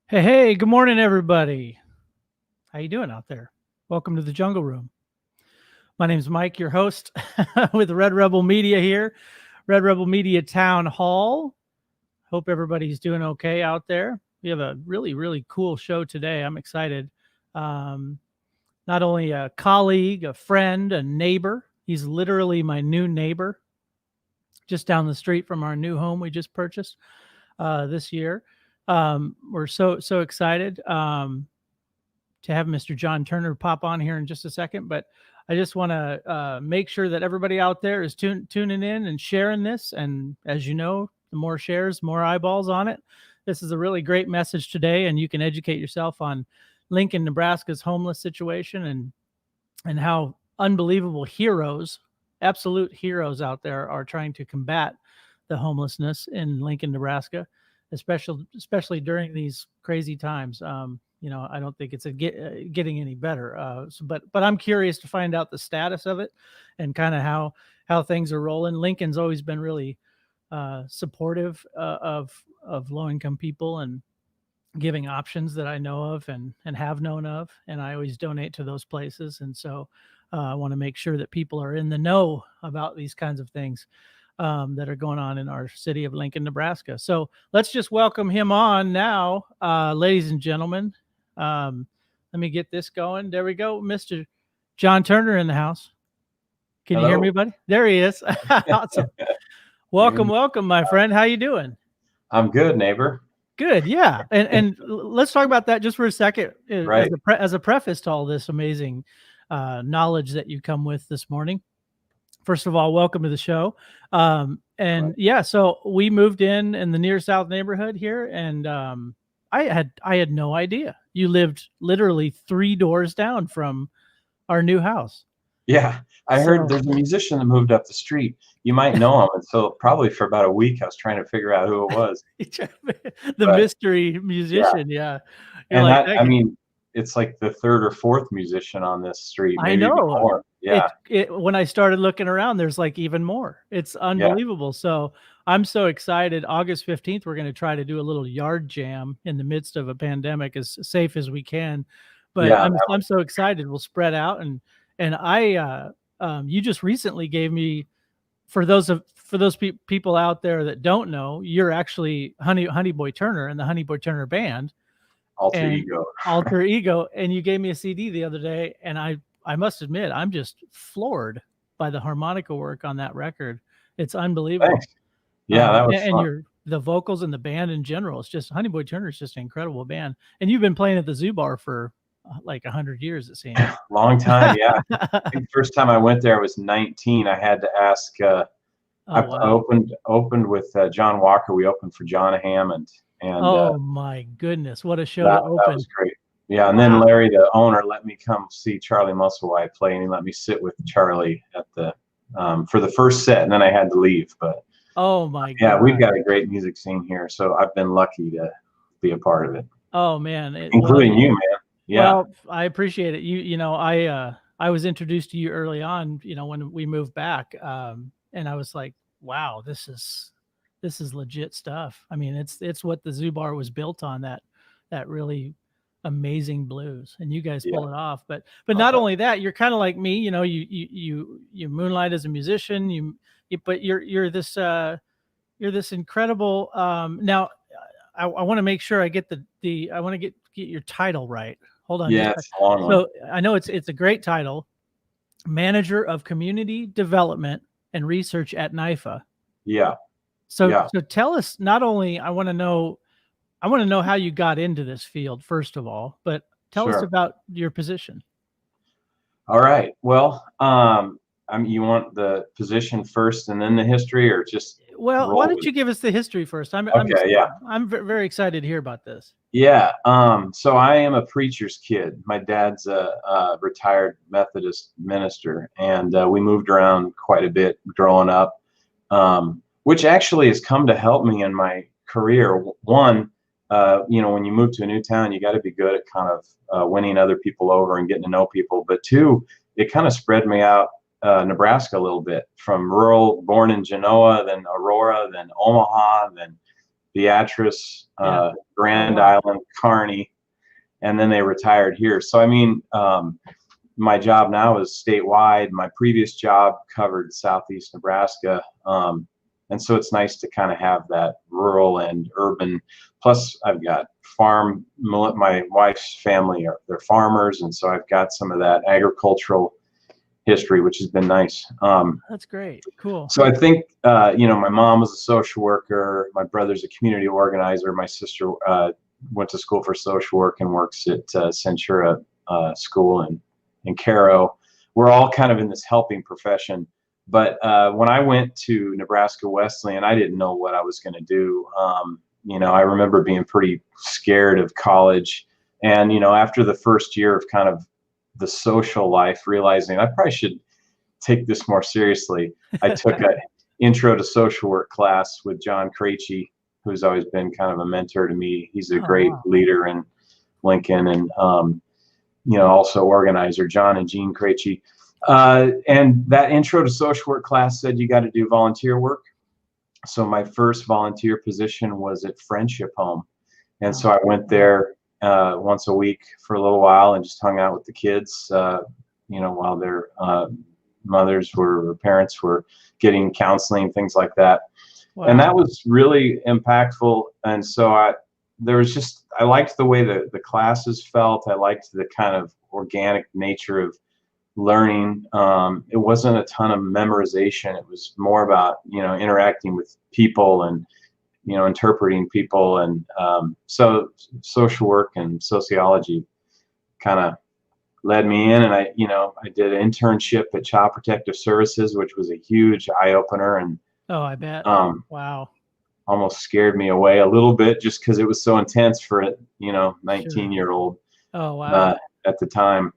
Hey, good morning, everybody. How you doing out there? Welcome to the Jungle Room. My name's Mike, your host with Red Rebel Media here, Red Rebel Media Town Hall. Hope everybody's doing okay out there. We have a really cool show today. I'm excited. Not only a colleague, a friend, a neighbor. He's literally my new neighbor, just down the street from our new home we just purchased this year. We're so excited to have Mr. John Turner pop on here in just a second, but I just want to make sure that everybody out there is tuning in and sharing this. And as you know, the more shares, more eyeballs on it. This is a really great message today, and you can educate yourself on Lincoln, Nebraska's homeless situation and how unbelievable heroes, absolute heroes out there are trying to combat the homelessness in Lincoln, Nebraska, especially during these crazy times. I don't think it's getting any better. But I'm curious to find out the status of it and kind of how things are rolling. Lincoln's always been really supportive of low-income people and giving options that I know of and have known of, and I always donate to those places. And so I want to make sure that people are in the know about these kinds of things that are going on in our city of Lincoln, Nebraska. So let's just welcome him on now, ladies and gentlemen. Let me get this going. There we go. Mr. John Turner in the house. Can you hear me, buddy? There he is. Awesome. Welcome, my friend. How you doing? I'm good, neighbor. Good, yeah. And let's talk about that just for a second. Right. As a preface to all this amazing knowledge that you come with this morning. First of all, welcome to the show. So we moved in the near south neighborhood here, and I had no idea you lived literally 3 doors down from our new house. Yeah, I heard there's a musician that moved up the street. You might know him. And so probably for about a week, I was trying to figure out who it was. Mystery musician, yeah. And it's like the 3rd or 4th musician on this street. Maybe I know. More. Yeah. When I started looking around, there's like even more. It's unbelievable. Yeah. So I'm so excited. August 15th, we're going to try to do a little yard jam in the midst of a pandemic, as safe as we can. But yeah, I'm so excited. We'll spread out, and I you just recently gave me, for those people out there that don't know, you're actually Honey Boy Turner and the Honey Boy Turner Band. Alter Ego. And you gave me a CD the other day, and I must admit, I'm just floored by the harmonica work on that record. It's unbelievable. Thanks. Yeah, that was fun. The vocals and the band in general. It's just, Honey Boy Turner is just an incredible band. And you've been playing at the Zoo Bar for like 100 years, it seems. Long time, yeah. I think the first time I went there I was 19. I had to ask. I opened with John Walker. We opened for John Hammond. And my goodness, what a show to open! That was great. Yeah, and then Larry, the owner, let me come see Charlie Musselwhite play, and he let me sit with Charlie at the for the first set, and then I had to leave. But oh my god, yeah, we've got a great music scene here, so I've been lucky to be a part of it. Oh man, including you, man. Yeah, well, I appreciate it. I was introduced to you early on, when we moved back, and I was like, wow, this is legit stuff. I mean, it's what the Zoo Bar was built on, that really amazing blues, and you guys pull it off. But not only that, you're kind of like me, you moonlight as a musician, but you're this incredible. Now I want to make sure I get I want to get your title right. Hold on. Yeah, it's a long one. So I know it's a great title, Manager of Community Development and Research at NIFA. Yeah. So tell us, not only I want to know how you got into this field, first of all, but tell us about your position. All right. Well, you want the position first and then the history, or just? Well, why don't you give us the history first? I'm very excited to hear about this. Yeah. So I am a preacher's kid. My dad's a retired Methodist minister, and we moved around quite a bit growing up, which actually has come to help me in my career. One, when you move to a new town, you got to be good at kind of winning other people over and getting to know people. But two, it kind of spread me out Nebraska a little bit, from rural, born in Genoa, then Aurora, then Omaha, then Beatrice, Yeah. Grand Oh, wow. Island, Kearney, and then they retired here. So I mean, my job now is statewide. My previous job covered Southeast Nebraska. And so it's nice to kind of have that rural and urban. Plus, I've got my wife's family they're farmers, and so I've got some of that agricultural history, which has been nice. That's great. Cool. So I think, my mom was a social worker. My brother's a community organizer. My sister went to school for social work and works at Centura School in Caro. We're all kind of in this helping profession. But when I went to Nebraska Wesleyan, I didn't know what I was going to do. I remember being pretty scared of college. And, after the first year of kind of the social life, realizing I probably should take this more seriously, I took an intro to social work class with John Krejci, who's always been kind of a mentor to me. He's a great leader in Lincoln and, also organizer, John and Jean Krejci. And that intro to social work class said you got to do volunteer work. So my first volunteer position was at Friendship Home. And so I went there once a week for a little while and just hung out with the kids, while their parents were getting counseling, things like that. Wow. And that was really impactful. And so I liked the way the classes felt. I liked the kind of organic nature of learning. It wasn't a ton of memorization. It was more about, interacting with people and, interpreting people. And so social work and sociology kind of led me in. And I did an internship at Child Protective Services, which was a huge eye opener. And I bet. Wow. Almost scared me away a little bit just because it was so intense for a 19-year-old. Oh, wow. At the time.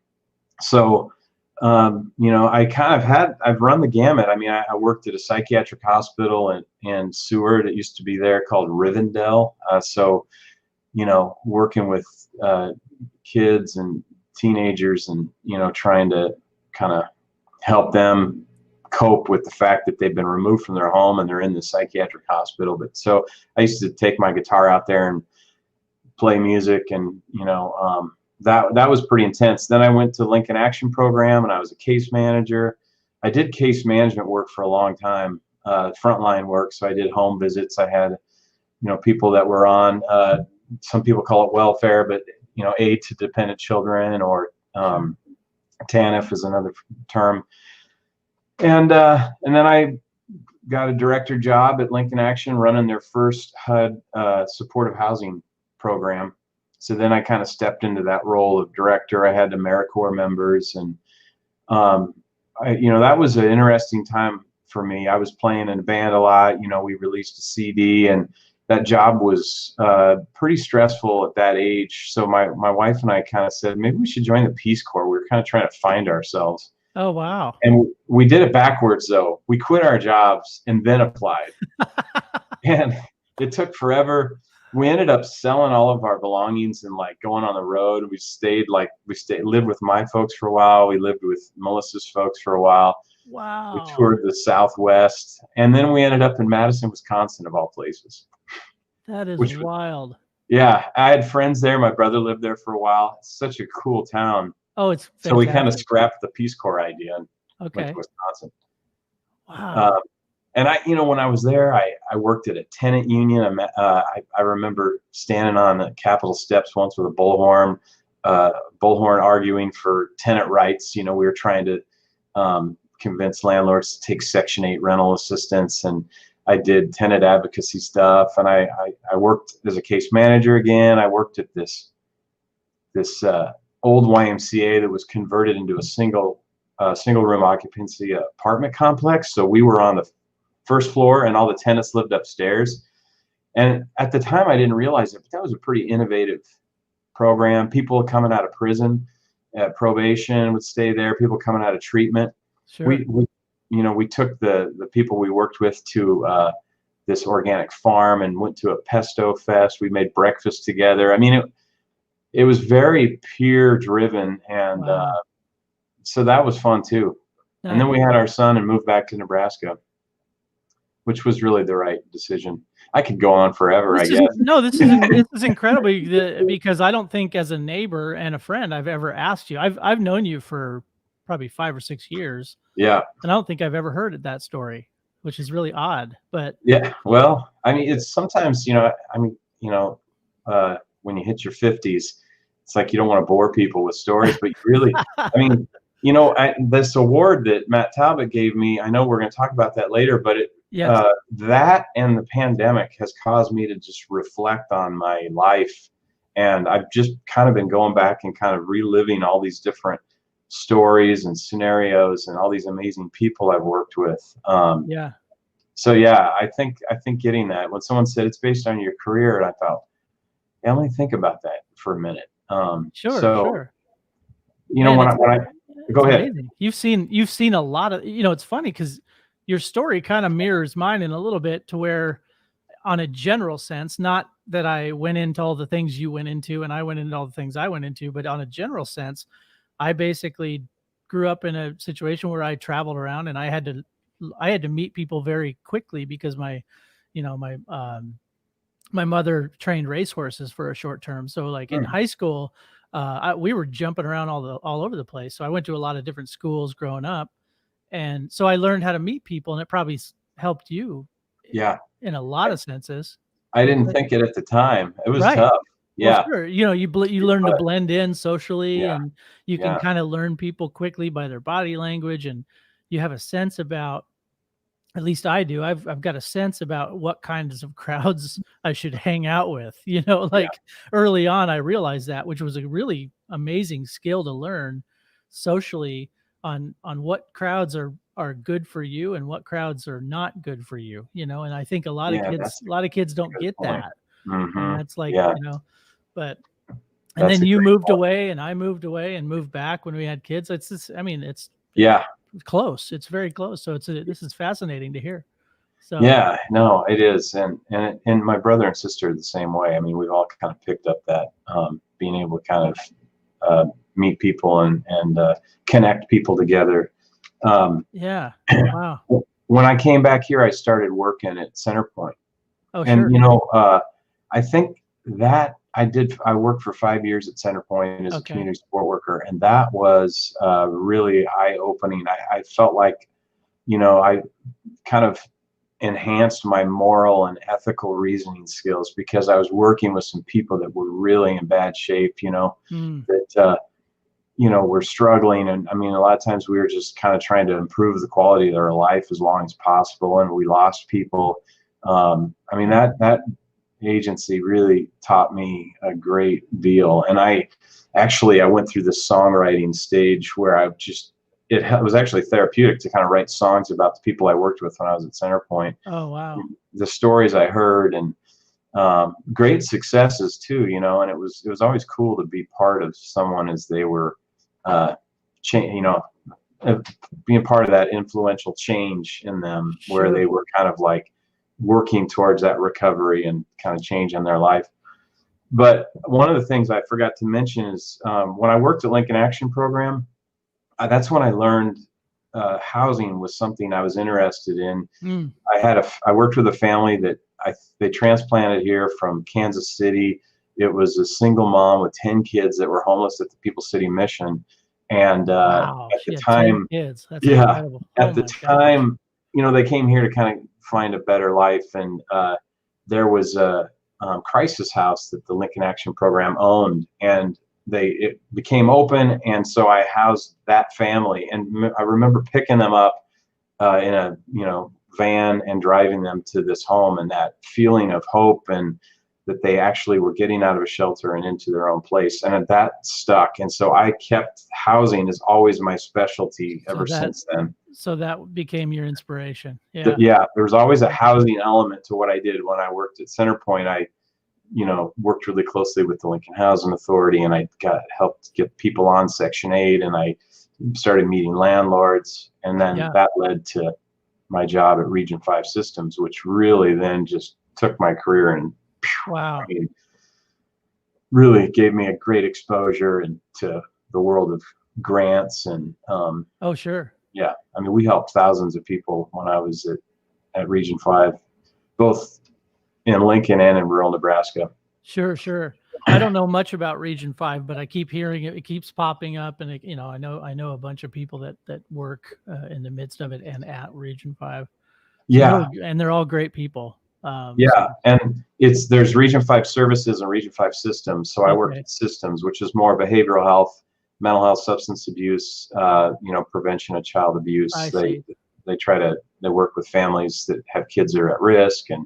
So I've run the gamut. I mean, I worked at a psychiatric hospital in Seward. It used to be there, called Rivendell. Working with kids and teenagers and, trying to kind of help them cope with the fact that they've been removed from their home and they're in the psychiatric hospital. But so I used to take my guitar out there and play music and, that was pretty intense. Then I went to Lincoln Action Program and I was a case manager. I did case management work for a long time, frontline work. So I did home visits. I had, people that were on, some people call it welfare, but, aid to dependent children, or TANF is another term. And then I got a director job at Lincoln Action running their first HUD supportive housing program. So then I kind of stepped into that role of director. I had AmeriCorps members, and that was an interesting time for me. I was playing in a band a lot. We released a CD, and that job was pretty stressful at that age. So my wife and I kind of said, maybe we should join the Peace Corps. We were kind of trying to find ourselves. Oh, wow. And we did it backwards, though. We quit our jobs and then applied. And it took forever. We ended up selling all of our belongings and going on the road. We lived with my folks for a while. We lived with Melissa's folks for a while. Wow. We toured the Southwest, and then we ended up in Madison, Wisconsin, of all places. That is wild. Yeah, I had friends there. My brother lived there for a while. It's such a cool town. Oh, it's fantastic. So we kind of scrapped the Peace Corps idea and went to Wisconsin. Wow. And when I was there, I worked at a tenant union. I remember standing on the Capitol steps once with a bullhorn arguing for tenant rights. We were trying to convince landlords to take Section 8 rental assistance, and I did tenant advocacy stuff. And I worked as a case manager again. I worked at this old YMCA that was converted into a single room occupancy apartment complex. So we were on the first floor and all the tenants lived upstairs. And at the time I didn't realize it, but that was a pretty innovative program. People coming out of prison, probation would stay there. People coming out of treatment. Sure. We took the people we worked with to this organic farm and went to a pesto fest. We made breakfast together. I mean, it was very peer driven, and so that was fun too. Nice. And then we had our son and moved back to Nebraska, which was really the right decision. I could go on forever, I guess. This is incredible because I don't think as a neighbor and a friend I've ever asked you. I've known you for probably 5 or 6 years. Yeah. And I don't think I've ever heard that story, which is really odd. But yeah, well, I mean, it's sometimes, when you hit your 50s, it's like you don't want to bore people with stories, but you really, I mean, this award that Matt Talbot gave me, I know we're going to talk about that later, but yes. That and the pandemic has caused me to just reflect on my life. And I've just kind of been going back and kind of reliving all these different stories and scenarios and all these amazing people I've worked with. Yeah. So yeah, I think getting that, when someone said it's based on your career, and I thought, yeah, let me think about that for a minute. Sure. When I go ahead. Amazing. You've seen a lot of, it's funny because your story kind of mirrors mine in a little bit, to where on a general sense, not that I went into all the things you went into and I went into all the things I went into, but on a general sense, I basically grew up in a situation where I traveled around and I had to meet people very quickly because my mother trained racehorses for a short term. So like in high school, we were jumping around all over the place. So I went to a lot of different schools growing up. And so I learned how to meet people, and it probably helped you. Yeah. In a lot of senses. I didn't think it at the time. It was right. tough. Yeah. Well, sure. You learn to blend in socially, Yeah. and you can kind of learn people quickly by their body language, and you have a sense about, at least I do. I've got a sense about what kinds of crowds I should hang out with. Early on, I realized that, which was a really amazing skill to learn socially on what crowds are good for you and what crowds are not good for you. And I think a lot of kids don't get point. that. Mm-hmm. And that's like, but That's then you moved point. away and I moved away and moved back when we had kids. It's just, it's close. It's very close. So this is fascinating to hear. So yeah, no, it is. And my brother and sister are the same way. I mean, we've all kind of picked up that, being able to kind of meet people and connect people together. yeah. Wow. When I came back here, I started working at Centerpoint. Oh, and sure. I think that I worked for 5 years at Centerpoint as a community support worker, and that was really eye-opening. I felt like, I kind of enhanced my moral and ethical reasoning skills because I was working with some people that were really in bad shape, that were struggling. And I mean, a lot of times we were just kind of trying to improve the quality of their life as long as possible, and we lost people. I mean, that agency really taught me a great deal. And I went through this songwriting stage where it was actually therapeutic to kind of write songs about the people I worked with when I was at Centerpoint. Oh, wow. The stories I heard, and great successes too, and it was always cool to be part of someone as they were, being part of that influential change in them, where they were kind of like working towards that recovery and kind of change in their life. But one of the things I forgot to mention is when I worked at Lincoln Action Program, that's when I learned housing was something I was interested in. I worked with a family that they transplanted here from Kansas City. It was a single mom with 10 kids that were homeless at the People's City Mission. And at the time, 10 kids. That's incredible. At the time, they came here to kind of find a better life. And there was a crisis house that the Lincoln Action Program owned, and it became open, and so I housed that family. And I remember picking them up in a van and driving them to this home, and that feeling of hope, and that they actually were getting out of a shelter and into their own place, and that stuck. And so I kept housing as always my specialty ever since then. So that became your inspiration. Yeah, there was always a housing element to what I did. When I worked at Centerpoint, I worked really closely with the Lincoln Housing Authority, and I helped get people on Section 8, and I started meeting landlords, and then that led to my job at Region 5 Systems, which really then just took my career and really gave me a great exposure into the world of grants. And oh, sure. Yeah, I mean, we helped thousands of people when I was at Region 5, both in Lincoln and in rural Nebraska. Sure, sure. I don't know much about Region 5, but I keep hearing it. It keeps popping up, and I know a bunch of people that work in the midst of it and at Region 5. Yeah, and they're all great people. and there's Region 5 services and Region 5 systems. So I work in systems, which is more behavioral health, mental health, substance abuse, prevention of child abuse. They work with families that have kids that are at risk, and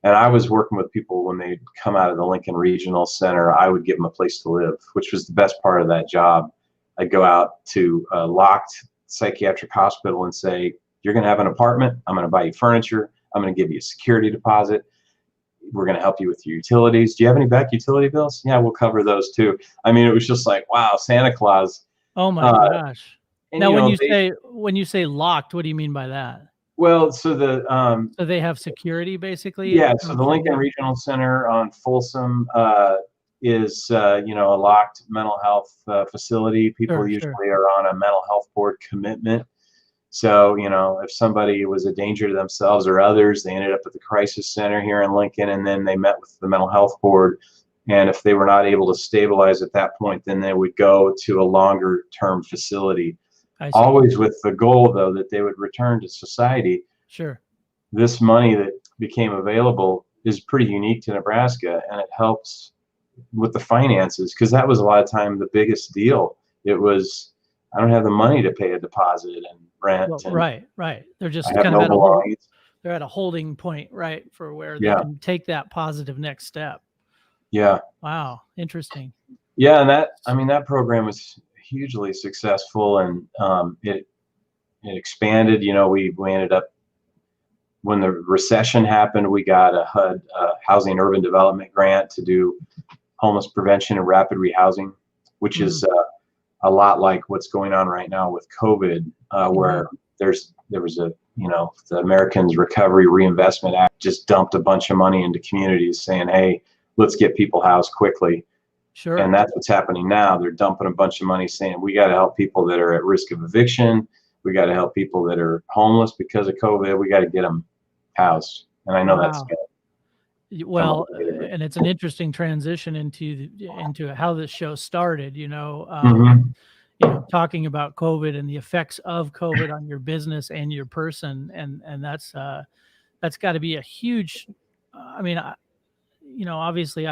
I was working with people when they come out of the Lincoln Regional Center. I would give them a place to live, which was the best part of that job. I'd go out to a locked psychiatric hospital and say, you're going to have an apartment. I'm going to buy you furniture. I'm going to give you a security deposit. We're going to help you with your utilities. Do you have any back utility bills? Yeah, we'll cover those too. I mean, it was just like, wow, Santa Claus. Oh my gosh. Now, when you say locked, what do you mean by that? Well, so so they have security basically. Yeah. So the Lincoln Regional Center on Folsom is a locked mental health facility. People usually are on a mental health board commitment. So, if somebody was a danger to themselves or others, they ended up at the crisis center here in Lincoln, and then they met with the mental health board. And if they were not able to stabilize at that point, then they would go to a longer term facility. Always with the goal, though, that they would return to society. Sure. This money that became available is pretty unique to Nebraska, and it helps with the finances, because that was a lot of time the biggest deal. It was, I don't have the money to pay a deposit and rent. Well, right. They're just kind of they're at a holding point, right, for where they can take that positive next step. Yeah. Wow. Interesting. Yeah, and that program was hugely successful, and it expanded. We ended up, when the recession happened, we got a HUD Housing and Urban Development grant to do homeless prevention and rapid rehousing, which is a lot like what's going on right now with COVID, where there was the Americans Recovery Reinvestment Act just dumped a bunch of money into communities saying, hey, let's get people housed quickly. Sure. And that's what's happening now. They're dumping a bunch of money saying, we got to help people that are at risk of eviction. We got to help people that are homeless because of COVID. We got to get them housed. And I know that's good. Well, and it's an interesting transition into how this show started, talking about COVID and the effects of COVID on your business and your person. And that's got to be a huge, obviously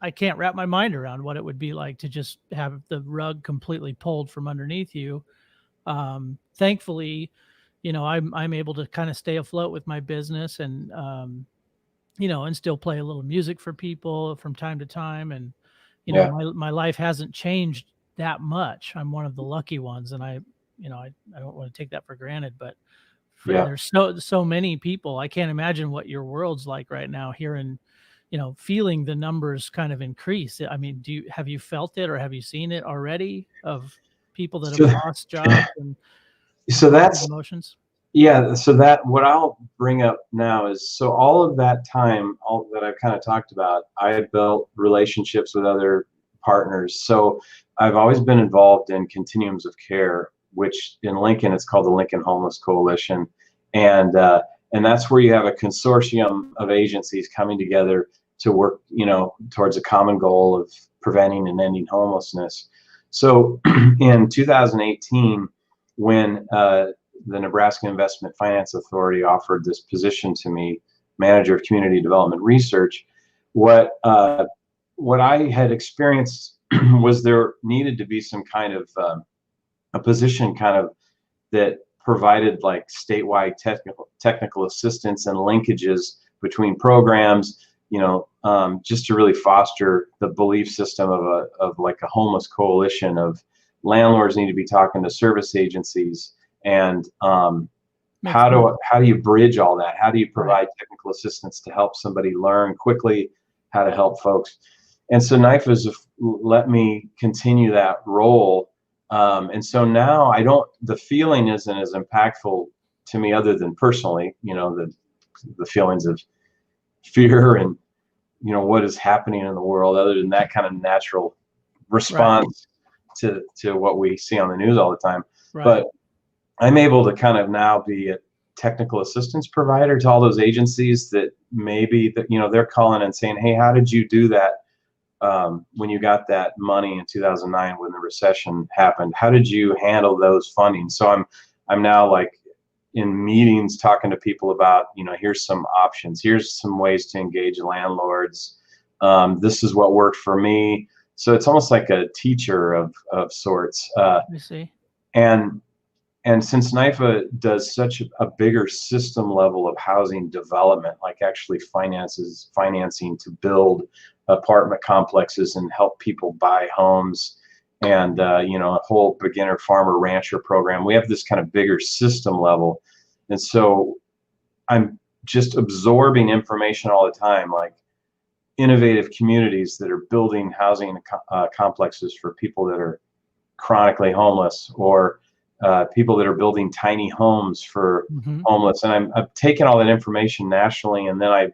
I can't wrap my mind around what it would be like to just have the rug completely pulled from underneath you. Thankfully, I'm able to kind of stay afloat with my business and, and still play a little music for people from time to time. And, my life hasn't changed that much. I'm one of the lucky ones. And I don't want to take that for granted, but there's so many people. I can't imagine what your world's like right now here in, feeling the numbers kind of increase. I mean, have you felt it, or have you seen it already, of people that have lost jobs and that's emotions? Yeah. So that what I'll bring up now is, so all of that time, all that I've kind of talked about, I had built relationships with other partners. So I've always been involved in Continuums of Care, which in Lincoln, it's called the Lincoln Homeless Coalition. And that's where you have a consortium of agencies coming together to work, towards a common goal of preventing and ending homelessness. So in 2018, when the Nebraska Investment Finance Authority offered this position to me, Manager of Community Development Research, what I had experienced was there needed to be some kind of a position kind of that provided like statewide technical assistance and linkages between programs, just to really foster the belief system of like a homeless coalition of landlords need to be talking to service agencies. And how do you bridge all that? How do you provide technical assistance to help somebody learn quickly how to help folks? And so NIFA has let me continue that role. And so now the feeling isn't as impactful to me, other than personally, the feelings of fear and, what is happening in the world, other than that kind of natural response to what we see on the news all the time. Right. But I'm able to kind of now be technical assistance provider to all those agencies that maybe that, they're calling and saying, hey, how did you do that when you got that money in 2009 when the recession happened? How did you handle those funding? So I'm now like in meetings talking to people about, here's some options, here's some ways to engage landlords. This is what worked for me. So it's almost like a teacher of sorts. You see. And since NIFA does such a bigger system level of housing development, like actually financing to build apartment complexes and help people buy homes, and a whole beginner farmer rancher program, we have this kind of bigger system level. And so I'm just absorbing information all the time, like innovative communities that are building housing complexes for people that are chronically homeless, or people that are building tiny homes for homeless. And I'm taking all that information nationally, and then I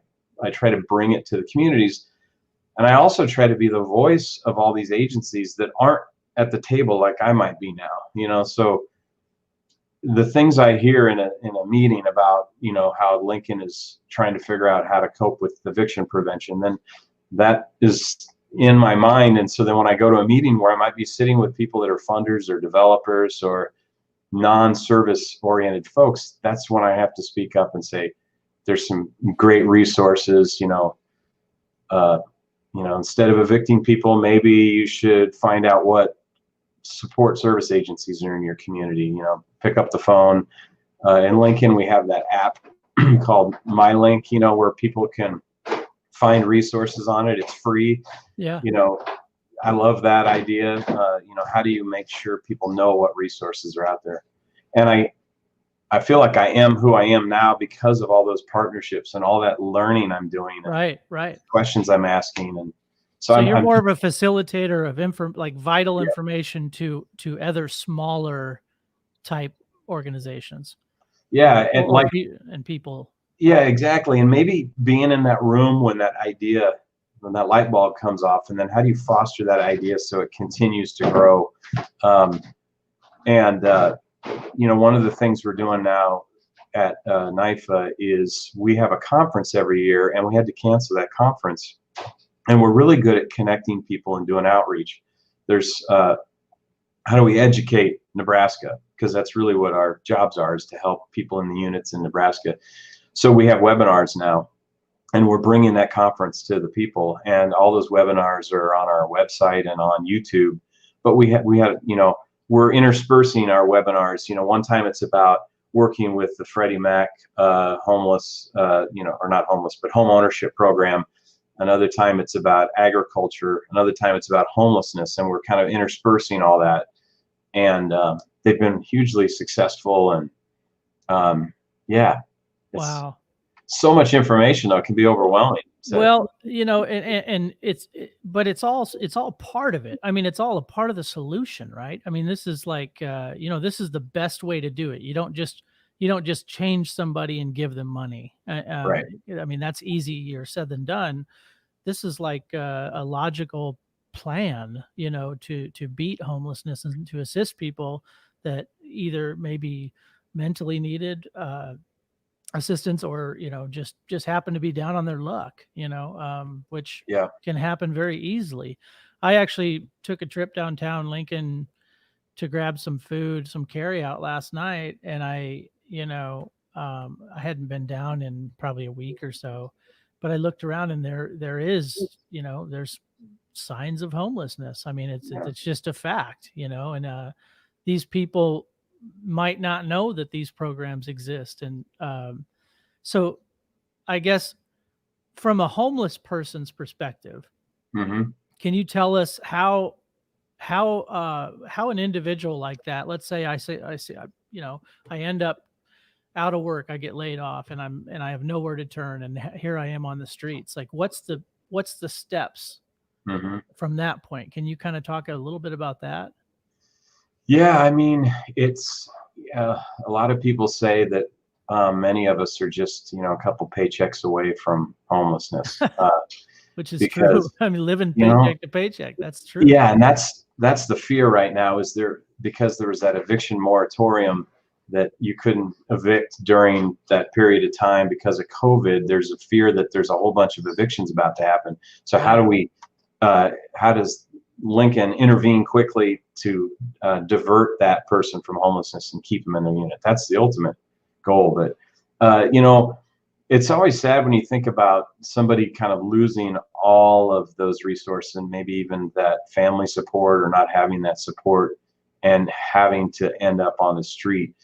try to bring it to the communities. And I also try to be the voice of all these agencies that aren't at the table like I might be now, so the things I hear in a meeting about, how Lincoln is trying to figure out how to cope with eviction prevention, then that is in my mind. And so then when I go to a meeting where I might be sitting with people that are funders or developers or non-service oriented folks, that's when I have to speak up and say, there's some great resources, instead of evicting people, maybe you should find out what support service agencies are in your community. Pick up the phone. In Lincoln, we have that app called MyLink, where people can find resources on it. It's free. Yeah. I love that idea. How do you make sure people know what resources are out there? And I feel like I am who I am now because of all those partnerships and all that learning I'm doing. Right. Questions I'm asking. And so you're more of a facilitator of vital information to other smaller type organizations. Yeah. And people. Yeah, exactly. And maybe being in that room when that light bulb comes off, and then how do you foster that idea so it continues to grow? One of the things we're doing now at NIFA is we have a conference every year, and we had to cancel that conference. And we're really good at connecting people and doing outreach. There's how do we educate Nebraska? Because that's really what our jobs are, is to help people in the units in Nebraska. So we have webinars now, and we're bringing that conference to the people. And all those webinars are on our website and on YouTube. But we're interspersing our webinars. One time it's about working with the Freddie Mac homeless, or not homeless, but home ownership program. Another time it's about agriculture. Another time it's about homelessness. And we're kind of interspersing all that. And they've been hugely successful. And Wow. So much information, though, it can be overwhelming. So. Well, and it's all part of it. I mean, it's all a part of the solution, right? I mean, this is like, this is the best way to do it. You don't just change somebody and give them money. Right. I mean, that's easier said than done. This is like a logical plan, to beat homelessness and to assist people that either maybe mentally needed assistance or just happen to be down on their luck, which can happen very easily. I actually took a trip downtown Lincoln to grab some food, some carry out last night, and I hadn't been down in probably a week or so, but I looked around and there is there's signs of homelessness. I mean, it's just a fact, and these people might not know that these programs exist. And so I guess from a homeless person's perspective, can you tell us how an individual like that, let's say I end up out of work, I get laid off, and I have nowhere to turn, and here I am on the streets. Like, what's the steps from that point? Can you kind of talk a little bit about that? Yeah, I mean, it's a lot of people say that many of us are just a couple paychecks away from homelessness, which is true. I mean, living paycheck to paycheck. That's true. Yeah, and that's the fear right now, is because there was that eviction moratorium. that you couldn't evict during that period of time because of COVID. There's a fear that there's a whole bunch of evictions about to happen. So how does Lincoln intervene quickly to divert that person from homelessness and keep them in the unit? That's the ultimate goal. But it's always sad when you think about somebody kind of losing all of those resources and maybe even that family support or not having that support and having to end up on the street.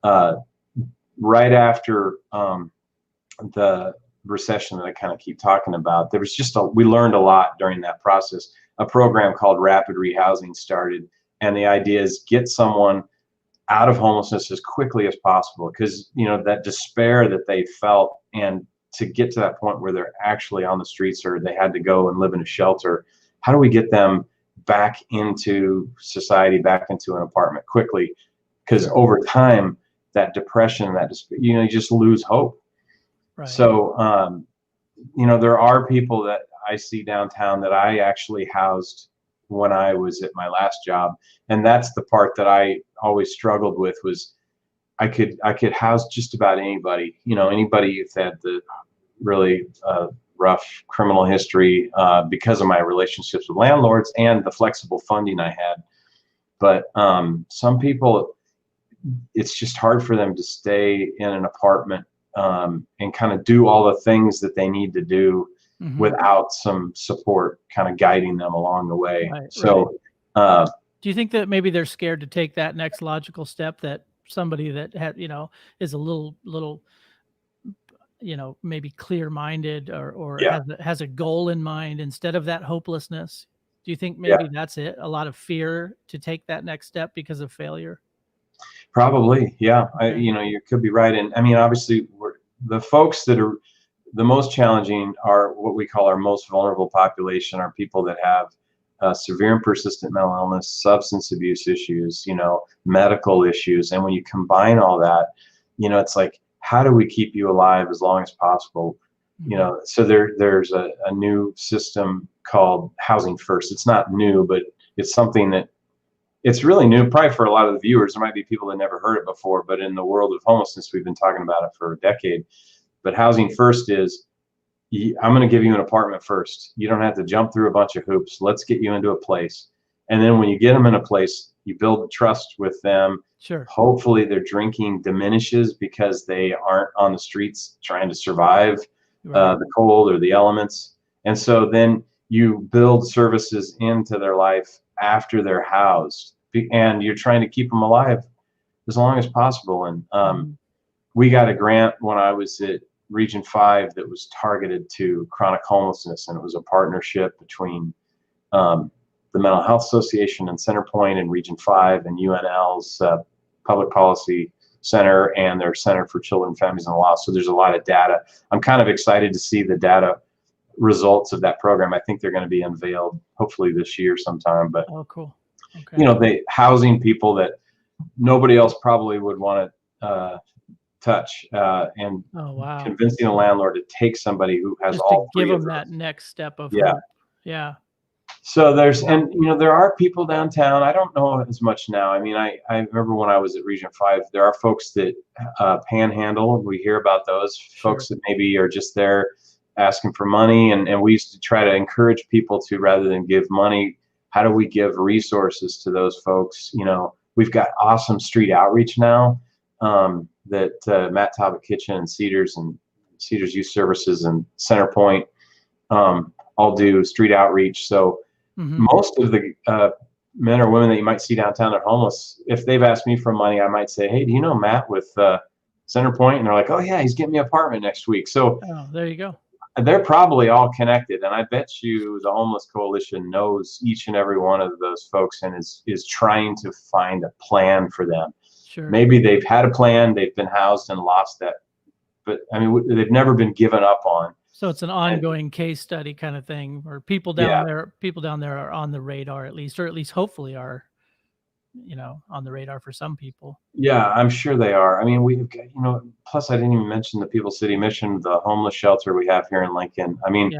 Right after the recession that I kind of keep talking about, there was we learned a lot during that process. A program called Rapid Rehousing started, and the idea is get someone out of homelessness as quickly as possible, because that despair that they felt, and to get to that point where they're actually on the streets or they had to go and live in a shelter, how do we get them back into society, back into an apartment quickly? Because over time, that depression, that despair, you just lose hope. Right. So there are people that I see downtown that I actually housed when I was at my last job, and that's the part that I always struggled with, was I could house just about anybody, anybody if they had the really rough criminal history, because of my relationships with landlords and the flexible funding I had. But some people, it's just hard for them to stay in an apartment and kind of do all the things that they need to do without some support kind of guiding them along the way. Right, so do you think that maybe they're scared to take that next logical step, that somebody that is a little maybe clear-minded or has a goal in mind instead of that hopelessness? Do you think maybe that's it? A lot of fear to take that next step because of failure? Probably, yeah. Okay. You could be right. And I mean, obviously, the folks that are the most challenging are what we call our most vulnerable population, are people that have severe and persistent mental illness, substance abuse issues, medical issues. And when you combine all that, it's like, how do we keep you alive as long as possible? So there's a new system called Housing First. It's not new, but it's something that it's really new. Probably for a lot of the viewers, there might be people that never heard it before, but in the world of homelessness, we've been talking about it for a decade. But Housing First is, I'm going to give you an apartment first. You don't have to jump through a bunch of hoops. Let's get you into a place. And then when you get them in a place, you build trust with them. Sure. Hopefully their drinking diminishes because they aren't on the streets trying to survive the cold or the elements. And so then you build services into their life after they're housed, and you're trying to keep them alive as long as possible. And we got a grant when I was at Region 5 that was targeted to chronic homelessness, and it was a partnership between the Mental Health Association and Centerpoint and Region 5 and UNL's Public Policy Center and their Center for Children, Families, and the Law. So there's a lot of data. I'm kind of excited to see the data results of that program. I think they're going to be unveiled hopefully this year sometime. But cool. Okay. They housing people that nobody else probably would want to touch, and convincing a landlord to take somebody who has just all to give them those. that next step of hope. Yeah. So there are people downtown. I don't know as much now. I mean, I remember when I was at Region 5, there are folks that panhandle. We hear about those folks that maybe are just there asking for money. And we used to try to encourage people to, rather than give money, how do we give resources to those folks? We've got awesome street outreach now that Matt Talbot Kitchen and Cedars Youth Services and Centerpoint all do street outreach. So most of the men or women that you might see downtown that are homeless, if they've asked me for money, I might say, hey, do you know Matt with Centerpoint? And they're like, oh yeah, he's getting me an apartment next week. So there you go. They're probably all connected. And I bet you the Homeless Coalition knows each and every one of those folks and is trying to find a plan for them. Sure. Maybe they've had a plan, they've been housed and lost that. But I mean, they've never been given up on. So it's an ongoing case study kind of thing, where people down there are on the radar, at least hopefully are, on the radar for some people. Yeah, I'm sure they are. I mean, we've got, plus I didn't even mention the People City Mission, the homeless shelter we have here in Lincoln. I mean,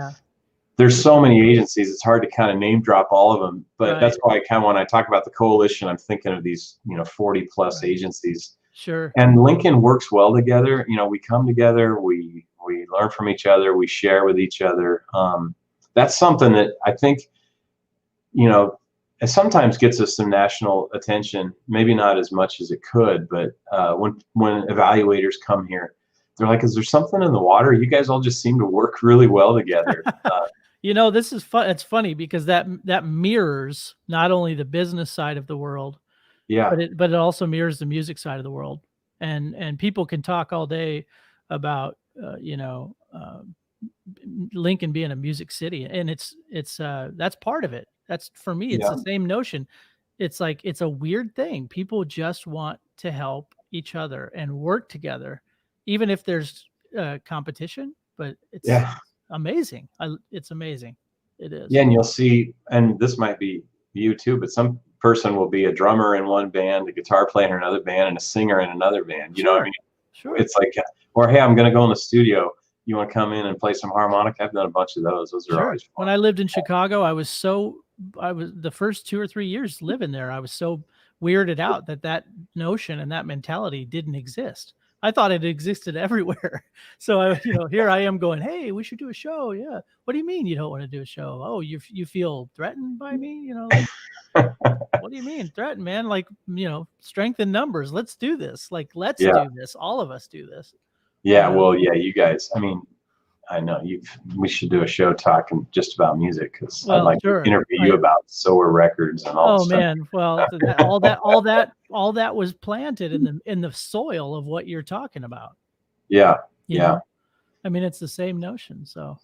there's so many agencies, it's hard to kind of name drop all of them, but that's why when I talk about the coalition, I'm thinking of these, 40 plus agencies Sure. And Lincoln works well together. We come together, we learn from each other, we share with each other. That's something that I think, it sometimes gets us some national attention, maybe not as much as it could, but when evaluators come here, they're like, is there something in the water? You guys all just seem to work really well together. This is fun. It's funny because that mirrors not only the business side of the world, Yeah. but it also mirrors the music side of the world. And people can talk all day about, Lincoln being a music city, and it's that's part of it. That's, for me, it's the same notion. It's like, it's a weird thing. People just want to help each other and work together, even if there's competition, but it's amazing. It's amazing. It is. Yeah. And you'll see, and this might be you too, but some person will be a drummer in one band, a guitar player in another band, and a singer in another band. You know what I mean? Sure. It's like, or, hey, I'm going to go in the studio. You want to come in and play some harmonica? I've done a bunch of those. Those are always fun. When I lived in Chicago, I was the first 2 or 3 years living there, I was so weirded out that notion and that mentality didn't exist. I thought it existed everywhere. So here I am going, hey, we should do a show. Yeah. What do you mean you don't want to do a show? Oh, you feel threatened by me? What do you mean threatened, man? Like, strength in numbers. Let's do this. Like, let's do this. All of us do this. Yeah. Well, yeah, you guys, I mean, I know we should do a show talking just about music, because I'd like to interview you about Sower Records and all. Oh man, well, all that was planted in the soil of what you're talking about. Yeah, I mean, it's the same notion. So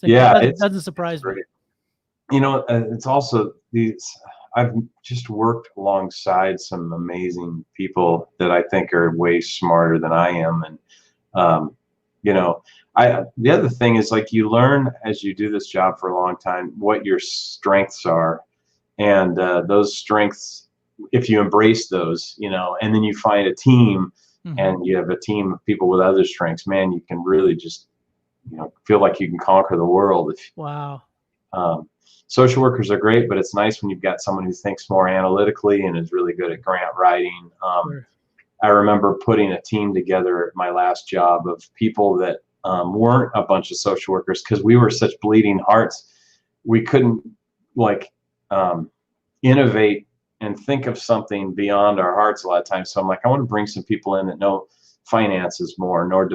it doesn't surprise me. It's also I've just worked alongside some amazing people that I think are way smarter than I am, and the other thing is, like, you learn as you do this job for a long time what your strengths are, and those strengths, if you embrace those, and then you find a team, and you have a team of people with other strengths, man, you can really just feel like you can conquer the world. Wow. Social workers are great, but it's nice when you've got someone who thinks more analytically and is really good at grant writing. I remember putting a team together at my last job of people that weren't a bunch of social workers, because we were such bleeding hearts. We couldn't innovate and think of something beyond our hearts a lot of times. So I'm like, I want to bring some people in that know finances more, nor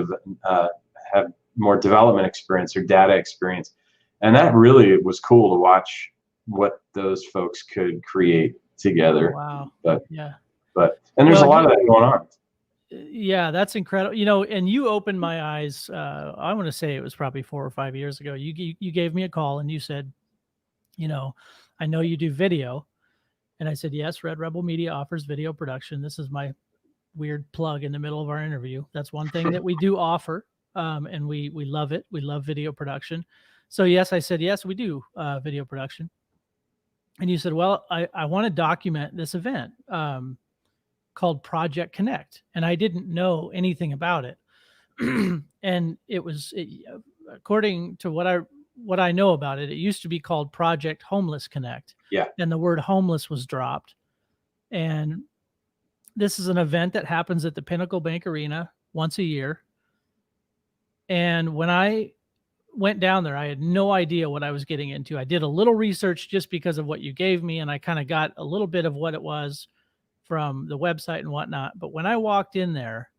have more development experience or data experience. And that really was cool to watch what those folks could create together. Wow. And there's a lot of that going on. Yeah, that's incredible. And you opened my eyes. I want to say it was probably 4 or 5 years ago. You gave me a call and you said, I know you do video. And I said, yes, Red Rebel Media offers video production. This is my weird plug in the middle of our interview. That's one thing that we do offer. And we love it. We love video production. So yes, I said, yes, we do video production. And you said, well, I want to document this event called Project Connect. And I didn't know anything about it. And according to what I know about it, it used to be called Project Homeless Connect. Yeah. And the word homeless was dropped. And this is an event that happens at the Pinnacle Bank Arena once a year. And when I went down there, I had no idea what I was getting into. I did a little research just because of what you gave me, and I kind of got a little bit of what it was from the website and whatnot. But when I walked in there,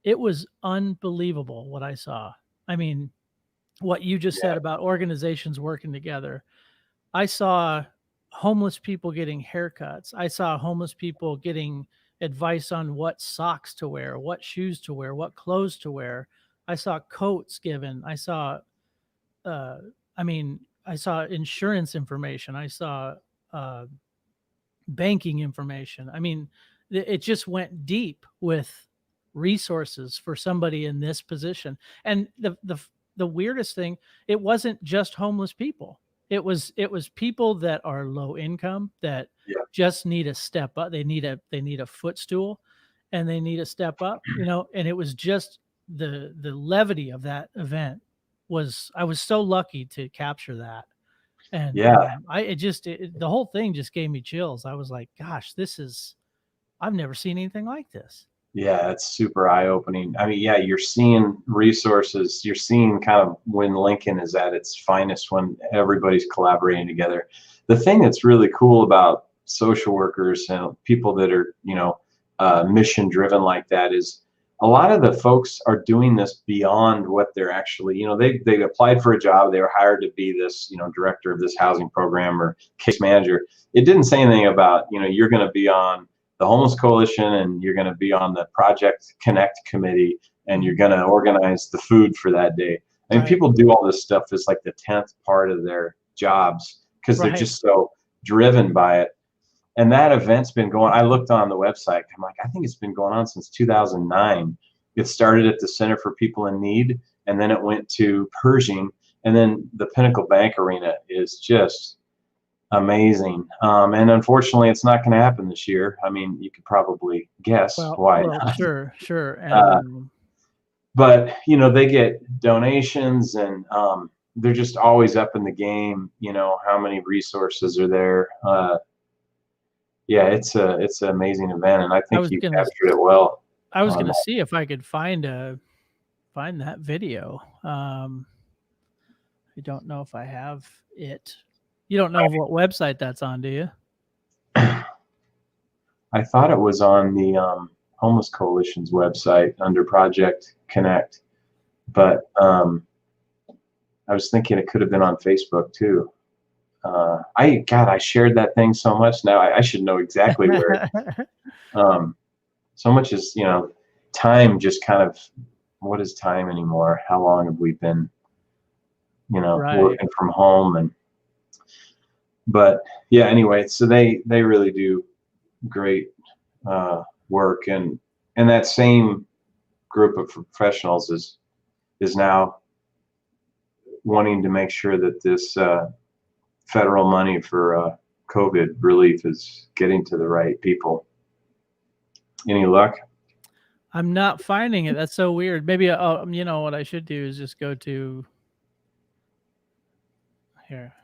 it was unbelievable what I saw. I mean, what you just said about organizations working together. I saw homeless people getting haircuts. I saw homeless people getting advice on what socks to wear, what shoes to wear, what clothes to wear. I saw coats given. I saw insurance information. I saw banking information. I mean, it just went deep with resources for somebody in this position. And the weirdest thing, it wasn't just homeless people. It was people that are low income that just need a step up. They need a footstool, and they need a step up, and it was just the levity of that event I was so lucky to capture that. And the whole thing just gave me chills. I was like, gosh, I've never seen anything like this. Yeah, it's super eye-opening. I mean, yeah, you're seeing resources. You're seeing kind of when Lincoln is at its finest, when everybody's collaborating together. The thing that's really cool about social workers and people that are, mission driven like that is a lot of the folks are doing this beyond what they're actually, they applied for a job, they were hired to be this, director of this housing program or case manager. It didn't say anything about, you're going to be on the Homeless Coalition and you're going to be on the Project Connect committee and you're going to organize the food for that day. I mean, Right. people do all this stuff as like the 10th part of their jobs because they're Right. just so driven by it. And that event's been going, I looked on the website, I'm like, I think it's been going on since 2009. It started at the Center for People in Need, and then it went to Pershing, and then the Pinnacle Bank Arena is just amazing. And unfortunately, it's not going to happen this year. I mean, you could probably guess why not. Sure. And But, they get donations and they're just always up in the game, how many resources are there. Yeah, it's an amazing event, and I think you captured it well. I was gonna see if I could find that video. I don't know if I have it. You don't know what website that's on, do you? I thought it was on the Homeless Coalition's website under Project Connect, but I was thinking it could have been on Facebook too. I shared that thing so much now. I should know exactly where. So much is, time just kind of, what is time anymore? How long have we been, Right. working from home? But yeah, anyway, so they really do great work, and that same group of professionals is now wanting to make sure that this federal money for COVID relief is getting to the right people. Any luck? I'm not finding it. That's so weird. Maybe what I should do is just go to here.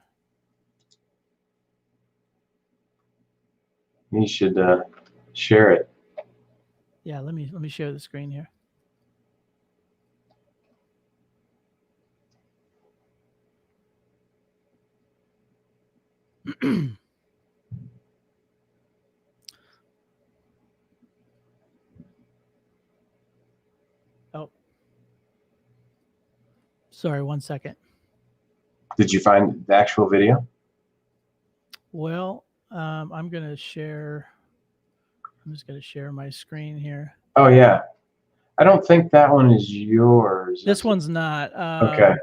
You should share it. Yeah, let me share the screen here. Oh, sorry, 1 second. Did you find the actual video? Well, I'm gonna share. I'm just gonna share my screen here. Oh yeah, I don't think that one is yours. This one's not. Okay.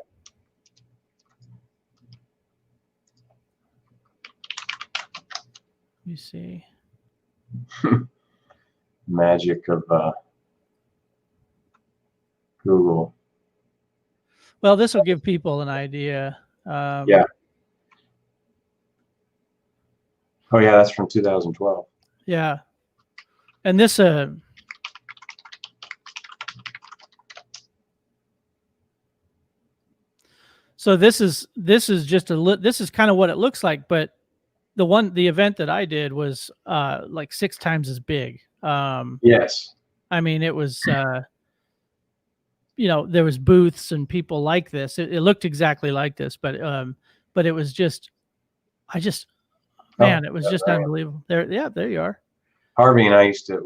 Let me see. Magic of Google. Well, this will give people an idea. Yeah. Oh yeah, that's from 2012. Yeah, and this so this is just this is kind of what it looks like, but the event that I did was like 6 times as big. Yes. I mean, it was there was booths and people like this. It looked exactly like this, but it was just it was just unbelievable. There you are. Harvey and I used to,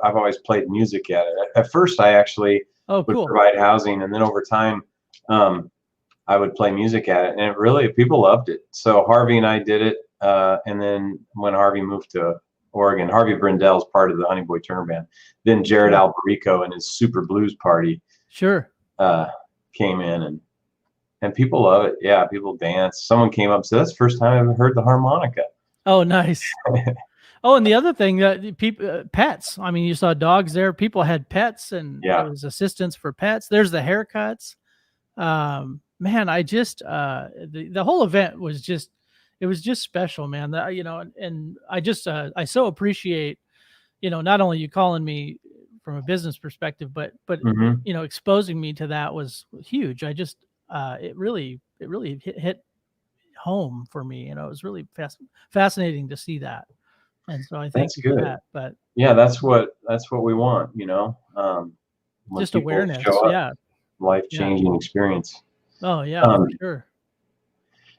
I've always played music at it. At first I actually would provide housing, and then over time I would play music at it, and it really, people loved it. So Harvey and I did it, and then when Harvey moved to Oregon, Harvey Brindell's part of the Honey Boy Turner Band. Then Jared Alberico and his Super Blues Party came in, and people love it. Yeah, people dance. Someone came up and said, "That's the first time I ever heard the harmonica." Oh, nice. Oh, and the other thing that people, pets. I mean, you saw dogs there. People had pets, and there was assistance for pets. There's the haircuts. Man, I just the whole event was just, it was just special, man. That, and I just I so appreciate, not only you calling me from a business perspective, but exposing me to that was huge. I just it really hit home for me. It was really fascinating to see that. And so I thank That's you for good. that. But Yeah, that's what we want, when just people awareness. show up, Yeah. Yeah. life-changing experience. Oh yeah, Um, for sure.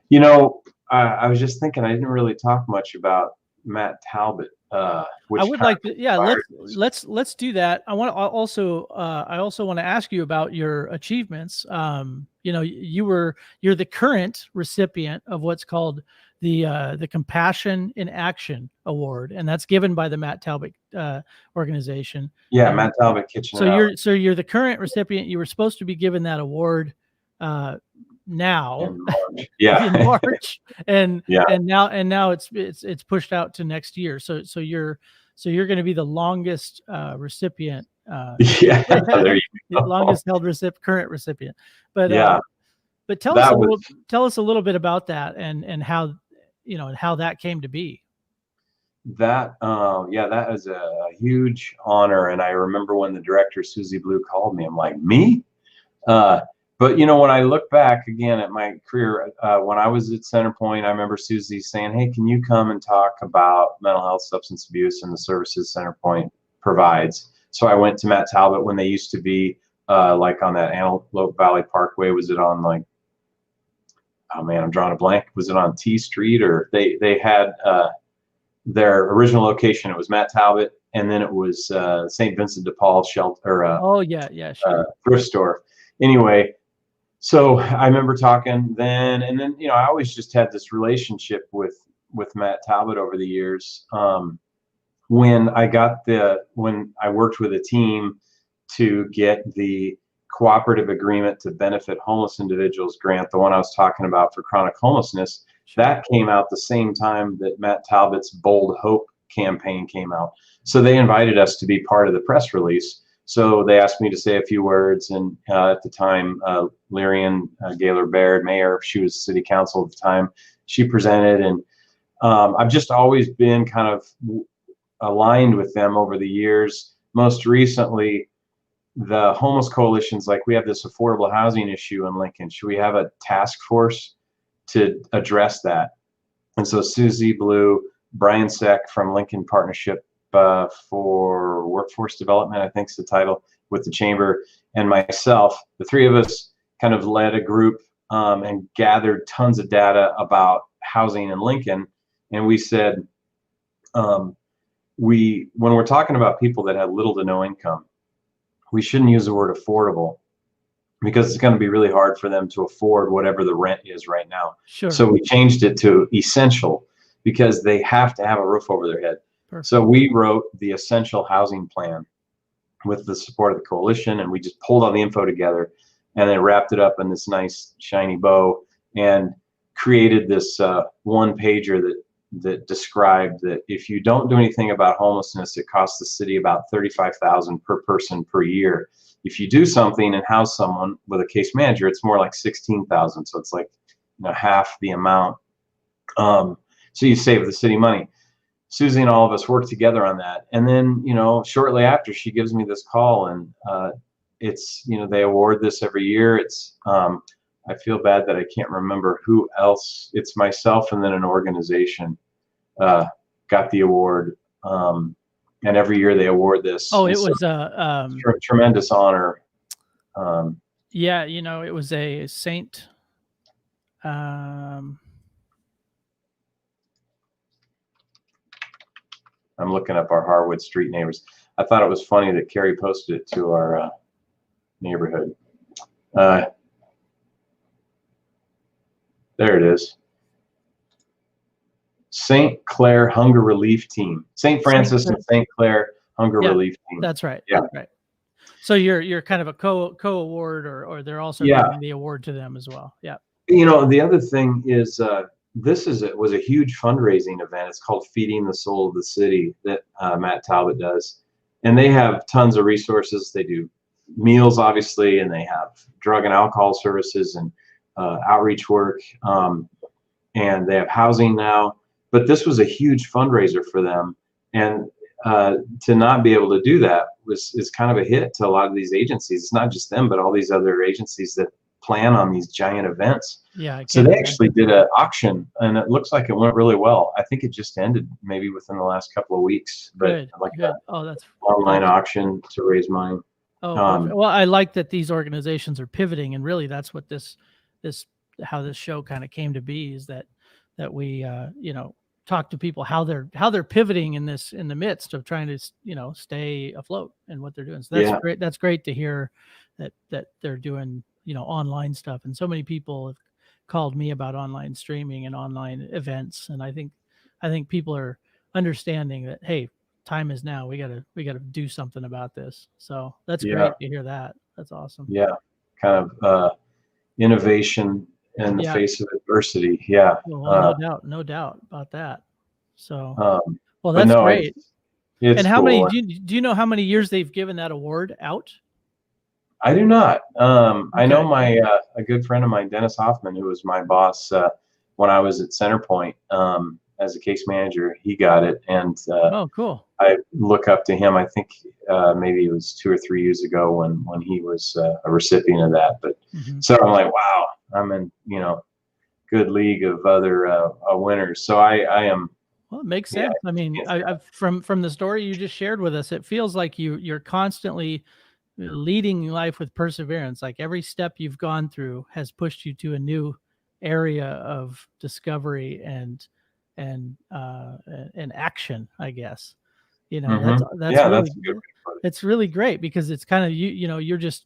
you know, I was just thinking I didn't really talk much about Matt Talbot, I which would kind like of to, yeah, inspired this. let's do that. I also want to ask you about your achievements. You're the current recipient of what's called the Compassion in Action Award, and that's given by the Matt Talbot organization. Yeah, And Matt Talbot, Kitchen so and Outlet you're the current recipient. You were supposed to be given that award uh, now in March. Yeah, in March, and yeah, now it's pushed out to next year. So you're going to be the longest recipient, yeah. There you the go. longest held current recipient. But Yeah, that was tell us a little bit about that and how and how that came to be. that. Yeah, that was a huge honor, and I remember when the director Susie Blue called me. I'm like, me? Uh, but when I look back again at my career, when I was at Centerpoint, I remember Susie saying, "Hey, can you come and talk about mental health, substance abuse, and the services Centerpoint provides?" So I went to Matt Talbot when they used to be like on that Antelope Valley Parkway. Was it on like, oh man, I'm drawing a blank. Was it on T Street, or they had their original location? It was Matt Talbot, and then it was St. Vincent de Paul shelter, Oh yeah, sure. thrift store. Anyway, so I remember talking then, and then I always just had this relationship with Matt Talbot over the years. When I worked with a team to get the cooperative agreement to benefit homeless individuals grant, the one I was talking about for chronic homelessness, Sure. that came out the same time that Matt Talbot's Bold Hope campaign came out. So they invited us to be part of the press release. So they asked me to say a few words, and at the time, Lyrian Gaylor Baird, mayor, she was city council at the time, she presented, and I've just always been kind of aligned with them over the years. Most recently, the homeless coalitions, like we have this affordable housing issue in Lincoln. Should we have a task force to address that? And so Susie Blue, Brian Seck from Lincoln Partnership for Workforce Development, I think is the title, with the chamber, and myself, the three of us kind of led a group and gathered tons of data about housing in Lincoln. And we said, when we're talking about people that have little to no income, we shouldn't use the word affordable, because it's going to be really hard for them to afford whatever the rent is right now. Sure. So we changed it to essential, because they have to have a roof over their head. Perfect. So we wrote the essential housing plan with the support of the coalition, and we just pulled all the info together and then wrapped it up in this nice shiny bow and created this one pager that described that if you don't do anything about homelessness, it costs the city about $35,000 per person per year. If you do something and house someone with a case manager, it's more like $16,000. So it's like half the amount. So you save the city money. Susie and all of us worked together on that, and then shortly after, she gives me this call, and it's they award this every year. It's I feel bad that I can't remember who else. It's myself and then an organization got the award, and every year they award this. Oh, and it so was tremendous honor. yeah, it was a Saint. I'm looking up our Harwood Street neighbors. I thought it was funny that Carrie posted it to our neighborhood. There it is. St. Clair Hunger Relief Team. St. Francis and St. Clair Hunger Relief Team. That's right. Yeah. That's right. So you're kind of a co-award, or they're also giving the award to them as well. Yeah. The other thing is was a huge fundraising event. It's called Feeding the Soul of the City that Matt Talbot does, and they have tons of resources. They do meals, obviously, and they have drug and alcohol services and outreach work, and they have housing now. But this was a huge fundraiser for them, and to not be able to do that is kind of a hit to a lot of these agencies. It's not just them, but all these other agencies that plan on these giant events. Yeah. I So can't they imagine. actually did an auction, and it looks like it went really well. I think it just ended maybe within the last couple of weeks, but Good. like Good. an Oh, that's online auction to raise money. Oh, perfect. Well, I like that these organizations are pivoting, and really that's what this how this show kind of came to be, is that we talk to people how they're pivoting in the midst of trying to stay afloat in what they're doing. So that's great. That's great to hear that they're doing online stuff, and so many people have called me about online streaming and online events, and I think people are understanding that, hey, time is now. We gotta do something about this. So that's great to hear that. That's awesome. Yeah, kind of innovation in the face of adversity. Yeah. Well, no doubt about that. So, well, but that's no, great. It's and how cool. many do you know how many years they've given that award out? I do not. Okay. I know my a good friend of mine, Dennis Hoffman, who was my boss when I was at Centerpoint as a case manager. He got it, and oh, cool. I look up to him. I think maybe it was 2 or 3 years ago when he was a recipient of that. But so I'm like, wow, I'm in good league of other winners. So I am. Well, it makes sense. I mean, from the story you just shared with us, it feels like you're constantly leading life with perseverance. Like every step you've gone through has pushed you to a new area of discovery and action, I guess. That's really, it's really great, because it's kind of you're just,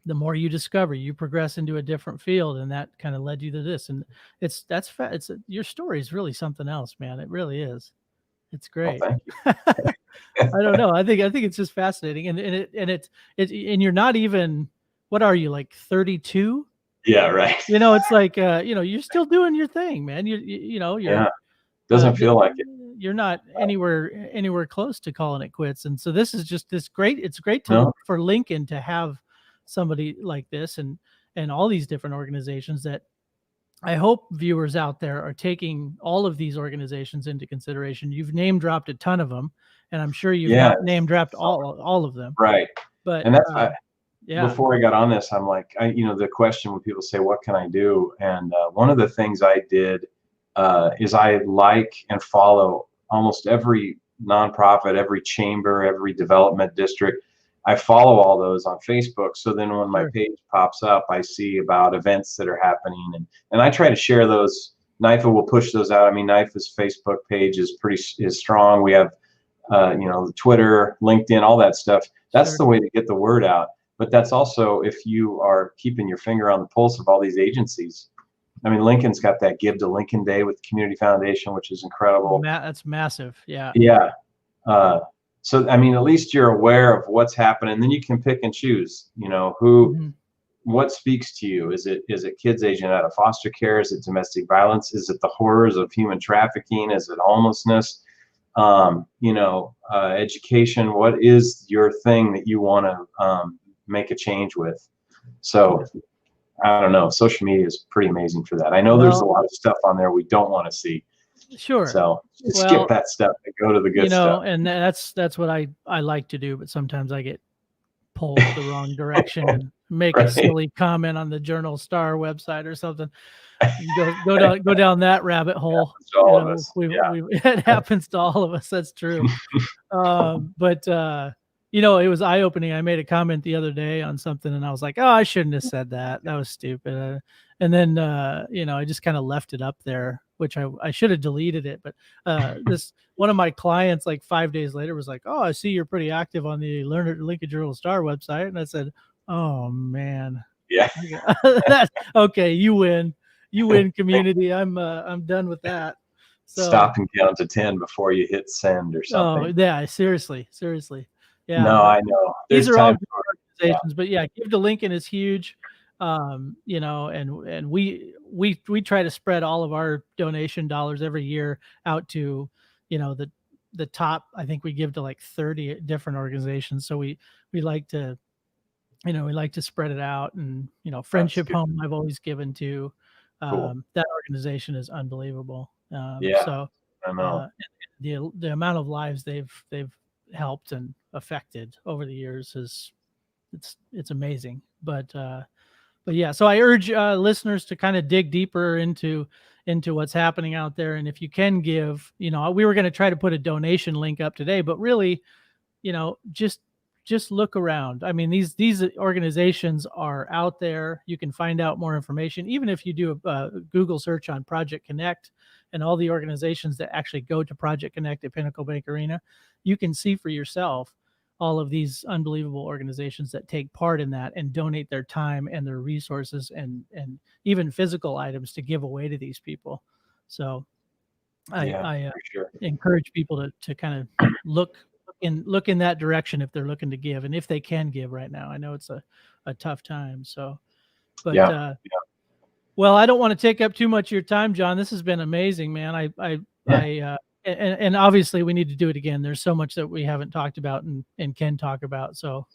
the more you discover, you progress into a different field, and that kind of led you to this. And your story is really something else, man. It really is. It's great. Well, thank you. I don't know. I think it's just fascinating, and you're not even, what are you, like 32? Yeah, right. It's like you're still doing your thing, man. You're doesn't feel like it. You're not anywhere close to calling it quits. And so this is just this great. It's great for Lincoln to have somebody like this, and all these different organizations that I hope viewers out there are taking all of these organizations into consideration. You've name dropped a ton of them, and I'm sure you've not name dropped all of them. Right. But and that's before I got on this, I'm like, the question when people say, what can I do? And one of the things I did is I like and follow almost every nonprofit, every chamber, every development district. I follow all those on Facebook. So then when my page pops up, I see about events that are happening, and I try to share those. NIFA will push those out. I mean, NIFA's Facebook page is strong. We have, Twitter, LinkedIn, all that stuff. That's the way to get the word out. But that's also if you are keeping your finger on the pulse of all these agencies. I mean, Lincoln's got that Give to Lincoln Day with the Community Foundation, which is incredible. That's massive. Yeah. Yeah. So, I mean, at least you're aware of what's happening. Then you can pick and choose, what speaks to you. Is it kids aging out of foster care? Is it domestic violence? Is it the horrors of human trafficking? Is it homelessness? Education? What is your thing that you want to make a change with? So I don't know. Social media is pretty amazing for that. I know there's a lot of stuff on there we don't want to see. Sure. So skip that stuff and go to the good stuff. And that's what I like to do, but sometimes I get pulled the wrong direction and make a silly comment on the Journal Star website or something. Go down that rabbit hole. It happens to all of us. That's true. But it was eye-opening. I made a comment the other day on something, and I was like, oh, I shouldn't have said that. That was stupid. And then, I just kind of left it up there, which I should have deleted it. But one of my clients, like 5 days later, was like, oh, I see you're pretty active on the Lincoln Journal Star website. And I said, oh, man. Yeah. That's okay. You win, community. I'm done with that. So, stop and count to 10 before you hit send or something. Oh, yeah. Seriously. Yeah. No, I know. These are all organizations, but Give to Lincoln is huge. And we try to spread all of our donation dollars every year out to, the top. I think we give to like 30 different organizations. So we like to, spread it out, and, Friendship Home I've always given to. Cool. That organization is unbelievable. So I know. The amount of lives they've helped and affected over the years it's amazing. But But yeah, so I urge listeners to kind of dig deeper into what's happening out there. And if you can give, we were going to try to put a donation link up today, but really, just look around. I mean, these organizations are out there. You can find out more information, even if you do a Google search on Project Connect and all the organizations that actually go to Project Connect at Pinnacle Bank Arena. You can see for yourself all of these unbelievable organizations that take part in that and donate their time and their resources and even physical items to give away to these people. So I sure. encourage people to kind of look in that direction if they're looking to give, and if they can give right now. I know it's a tough time. So, but well, I don't want to take up too much of your time, John. This has been amazing, man. And obviously we need to do it again. There's so much that we haven't talked about and can talk about. So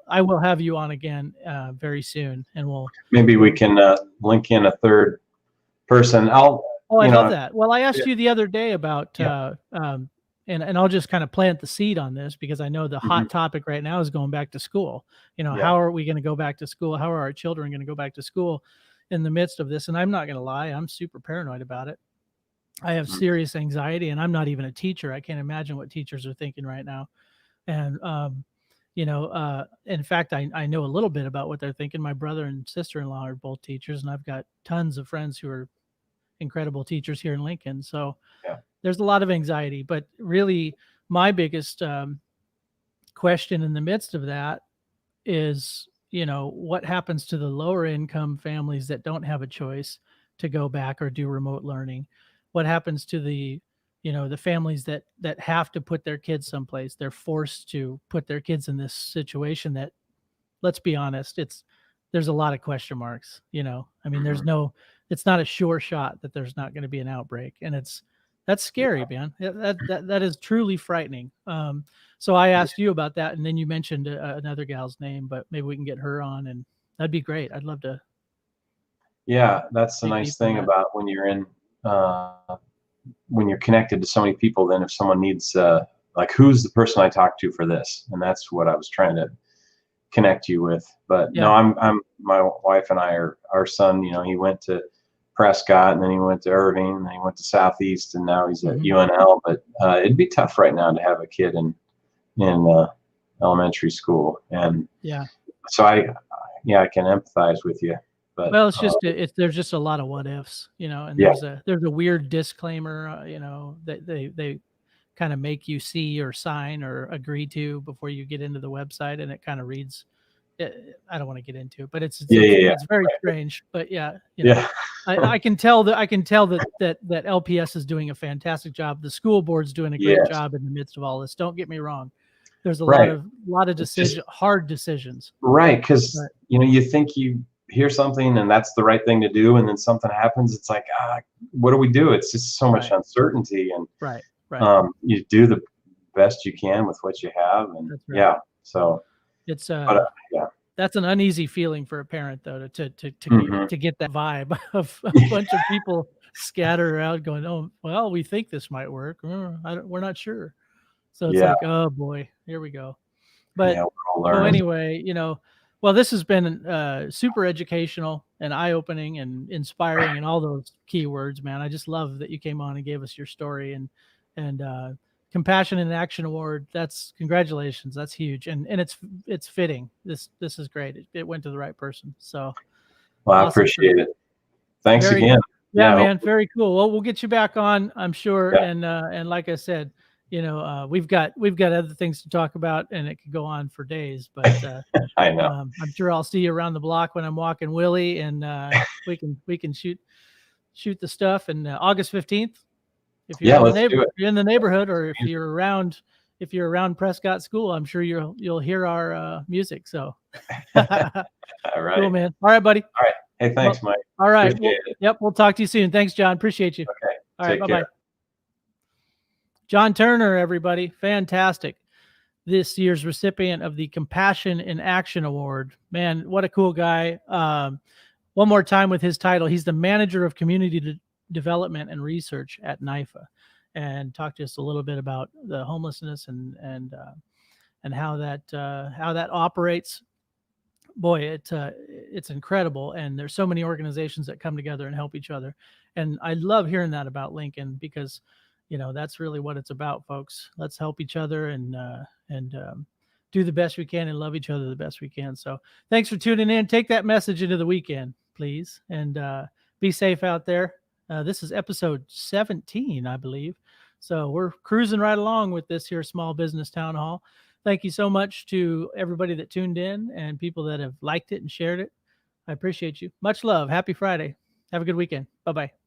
I will have you on again very soon, and maybe we can link in a third person. I love that. Well, I asked you the other day about and I'll just kind of plant the seed on this, because I know the hot topic right now is going back to school. How are we going to go back to school? How are our children going to go back to school in the midst of this? And I'm not going to lie, I'm super paranoid about it. I have serious anxiety, and I'm not even a teacher. I can't imagine what teachers are thinking right now. And, in fact, I know a little bit about what they're thinking. My brother and sister-in-law are both teachers, and I've got tons of friends who are incredible teachers here in Lincoln. So there's a lot of anxiety, but really my biggest question in the midst of that is, what happens to the lower income families that don't have a choice to go back or do remote learning? What happens to the families that have to put their kids someplace? They're forced to put their kids in this situation that, let's be honest, there's a lot of question marks. I mean, it's not a sure shot that there's not going to be an outbreak, and that's scary, man. That is truly frightening. So I asked you about that, and then you mentioned another gal's name, but maybe we can get her on, and that'd be great. I'd love to. Yeah, that's the nice thing about when you're in, when you're connected to so many people. Then if someone needs, like, who's the person I talk to for this, and that's what I was trying to connect you with. But no, I'm my wife and our son. He went to Prescott, and then he went to Irving, and then he went to Southeast, and now he's at UNL. But it'd be tough right now to have a kid in elementary school, and so I can empathize with you. But, well, it's just there's just a lot of what ifs, and there's a weird disclaimer, that they kind of make you see or sign or agree to before you get into the website, and it kind of reads. I don't want to get into it, but it's very strange. But I can tell that LPS is doing a fantastic job. The school board's doing a great job in the midst of all this. Don't get me wrong. There's a lot of hard decisions. Right, because you think you hear something and that's the right thing to do, and then something happens. It's like, what do we do? It's just so much uncertainty, and you do the best you can with what you have, and so it's that's an uneasy feeling for a parent, though, to get that vibe of a bunch of people scattered around going, oh, well, we think this might work, we're not sure. So it's like, oh boy, here we go. But so anyway, well, this has been super educational and eye-opening and inspiring and all those keywords, man. I just love that you came on and gave us your story, and Compassion in Action Award. Congratulations. That's huge. And it's fitting. This is great. It went to the right person. So well, I appreciate it. Thanks again. Yeah, man. Very cool. Well, we'll get you back on, I'm sure. Yeah. And like I said, we've got other things to talk about, and it could go on for days, but I know. I'm sure I'll see you around the block when I'm walking Willie, and we can shoot the stuff. And August 15th, if you're in the neighborhood, or if you're around Prescott School, I'm sure you'll hear our music. So all right. Cool, man. All right, buddy. All right. Hey, thanks, Mike. All right. We'll talk to you soon. Thanks, John. Appreciate you. Okay. All right. Bye-bye. John Turner, everybody. Fantastic. This year's recipient of the Compassion in Action Award. Man, what a cool guy. One more time with his title. He's the manager of community development and research at NIFA, and talked to us a little bit about the homelessness and how that operates. boy, it's incredible. And there's so many organizations that come together and help each other. And I love hearing that about Lincoln, because, that's really what it's about, folks. Let's help each other and do the best we can and love each other the best we can. So thanks for tuning in. Take that message into the weekend, please. And be safe out there. This is episode 17, I believe. So we're cruising right along with this here Small Business Town Hall. Thank you so much to everybody that tuned in and people that have liked it and shared it. I appreciate you. Much love. Happy Friday. Have a good weekend. Bye-bye.